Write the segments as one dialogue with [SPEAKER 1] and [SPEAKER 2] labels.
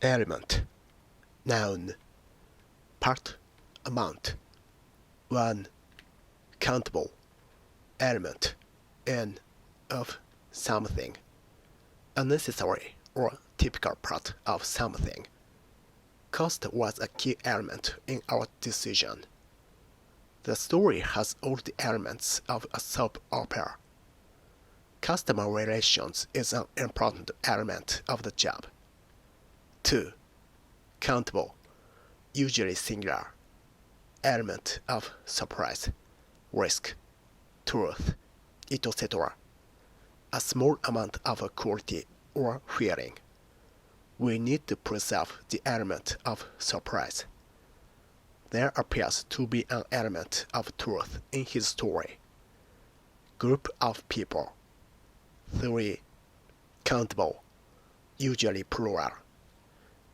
[SPEAKER 1] Element. Noun. Part. Amount. 1. Countable. Element. N. Of something. A necessary or typical part of something. Cost was a key element in our decision. The story has all the elements of a soap opera. Customer relations is an important element of the job. 2. Countable, usually singular. Element of surprise, risk, truth, etc. A small amount of a quality or feeling. We need to preserve the element of surprise. There appears to be an element of truth in his story. Group of people. 3. Countable, usually plural.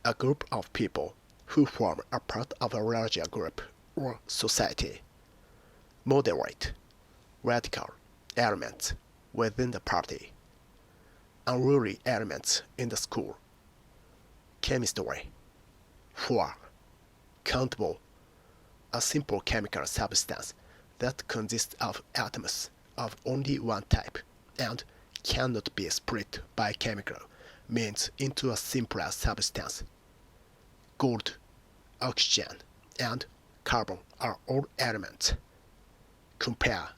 [SPEAKER 1] A group of people who form a part of a larger group or society. Moderate, radical elements within the party. Unruly elements in the school. Chemistry. 4. Countable, a simple chemical substance that consists of atoms of only one type and cannot be split by chemical means into a simpler substance. Gold, oxygen, and carbon are all elements. Compare.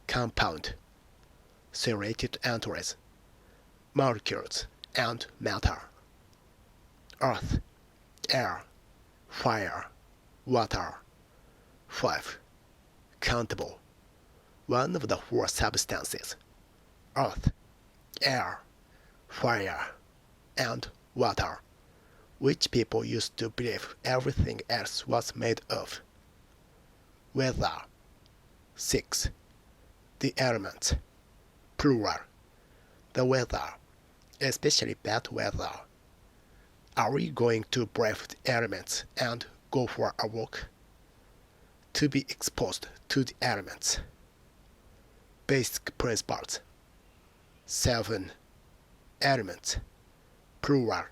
[SPEAKER 1] Compound. Serrated entries. Molecules and matter. Earth, air, fire, water. 5. Countable. One of the 4 substances. Earth, air, fire, and water, which people used to believe everything else was made of. Weather. 6. The elements. Plural. The weather, especially bad weather. Are we going to brave the elements and go for a walk? To be exposed to the elements. Basic principles. 7. Elements. Plural.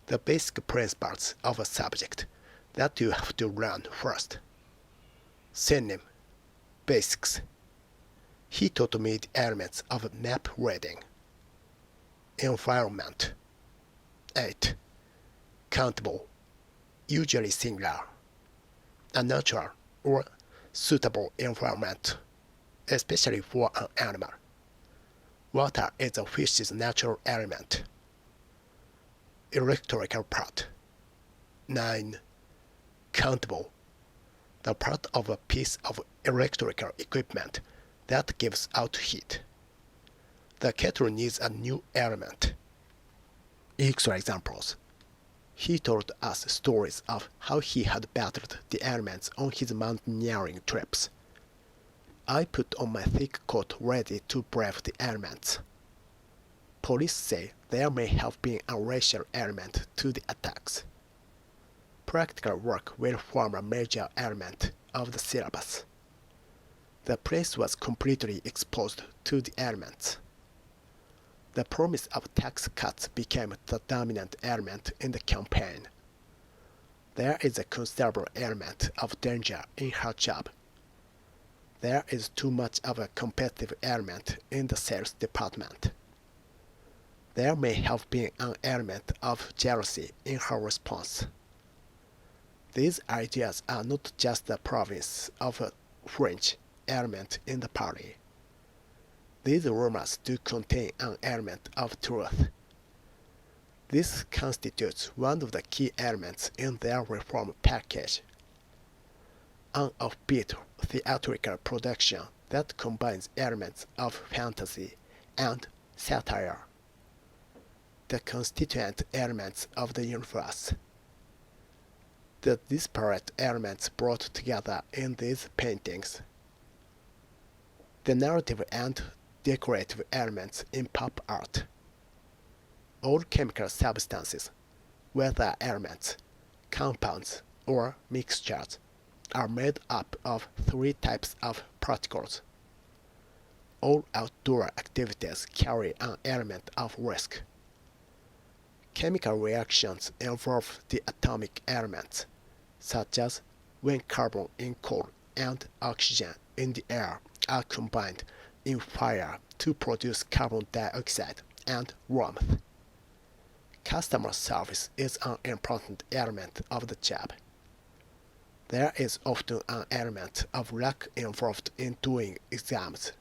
[SPEAKER 1] The basic principles of a subject that you have to learn first. Synonym. Basics. He taught me the elements of map reading. Environment. 8. Countable, usually singular. A natural or suitable environment, especially for an animal. Water is a fish's natural element. Electrical part. 9. Countable, the part of a piece of electrical equipment that gives out heat. The kettle needs a new element. Extra examples. He told us stories of how he had battled the elements on his mountaineering trips. I put on my thick coat ready to brave the elements. Police say there may have been a racial element to the attacks. Practical work will form a major element of the syllabus. The place was completely exposed to the elements. The promise of tax cuts became the dominant element in the campaign. There is a considerable element of danger in her job. There is too much of a competitive element in the sales department. There may have been an element of jealousy in her response. These ideas are not just the province of a fringe element in the party. These rumors do contain an element of truth. This constitutes one of the key elements in their reform package. An offbeat theatrical production that combines elements of fantasy and satire. The constituent elements of the universe. The disparate elements brought together in these paintings. The narrative and decorative elements in pop art. All chemical substances, whether elements, compounds, or mixtures, are made up of 3 types of particles. All outdoor activities carry an element of risk. Chemical reactions involve the atomic elements, such as when carbon in coal and oxygen in the air are combined in fire to produce carbon dioxide and warmth. Customer service is an important element of the job. There is often an element of luck involved in doing exams